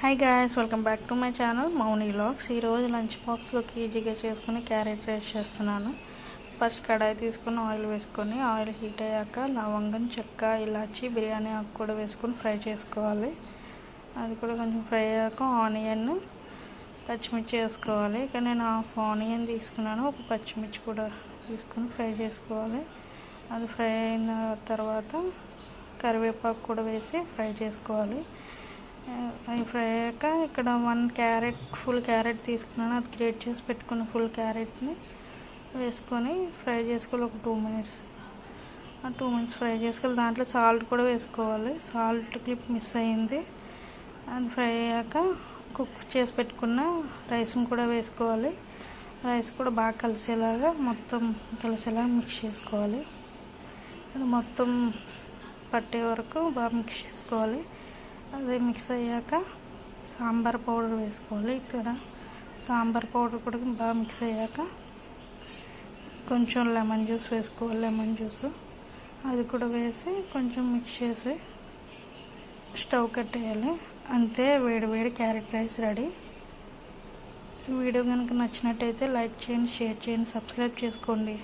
Hi guys, welcome back to my channel Mouni vlogs. ఈరోజు lunch బాక్స్లోకి ఈజీగా చేసుకుని క్యారెట్ రైస్ చేస్తున్నాను. ఫస్ట్ కడాయి తీసుకొని ఆయిల్ వేసుకొని ఆయిల్ హీట్ అయ్యాక లవంగం, చెక్క, ఇలాచి, బిర్యానీ ఆకు కూడా వేసుకొని ఫ్రై చేసుకోవాలి. అది కూడా కొంచెం ఫ్రై అయ్యాక ఆనియన్, పచ్చిమిర్చి వేసుకోవాలి. ఇక్కడ నేను హాఫ్ ఆనియన్ తీసుకున్నాను, ఒక పచ్చిమిర్చి కూడా తీసుకొని ఫ్రై చేసుకోవాలి. అది ఫ్రై అయిన తర్వాత కరివేపాకు కూడా వేసి ఫ్రై చేసుకోవాలి. అవి ఫ్రై అయ్యాక ఇక్కడ 1 క్యారెట్, ఫుల్ క్యారెట్ తీసుకున్నాను. అది గ్రేట్ చేసి పెట్టుకున్న ఫుల్ క్యారెట్ని వేసుకొని ఫ్రై చేసుకోవాలి ఒక 2 మినిట్స్. ఆ 2 మినిట్స్ ఫ్రై చేసుకోవాలి. దాంట్లో సాల్ట్ కూడా వేసుకోవాలి. సాల్ట్ క్లిప్ మిస్ అయ్యింది. అది ఫ్రై అయ్యాక కుక్ చేసి పెట్టుకున్న రైస్ని కూడా వేసుకోవాలి. రైస్ కూడా బాగా కలిసేలాగా మిక్స్ చేసుకోవాలి. అది మొత్తం పట్టే వరకు బాగా మిక్స్ చేసుకోవాలి. అది మిక్స్ అయ్యాక సాంబార్ పౌడర్ వేసుకోవాలి. ఇక్కడ సాంబార్ పౌడర్ కూడా బాగా మిక్స్ అయ్యాక కొంచెం లెమన్ జ్యూస్ వేసుకోవాలి. లెమన్ జ్యూస్ అది కూడా వేసి కొంచెం మిక్స్ చేసి స్టవ్ కట్టేయాలి. అంతే, వేడి వేడి క్యారెట్ రైస్ రెడీ. ఈ వీడియో కనుక నచ్చినట్టయితే లైక్ చేయండి, షేర్ చేయండి, సబ్స్క్రైబ్ చేసుకోండి.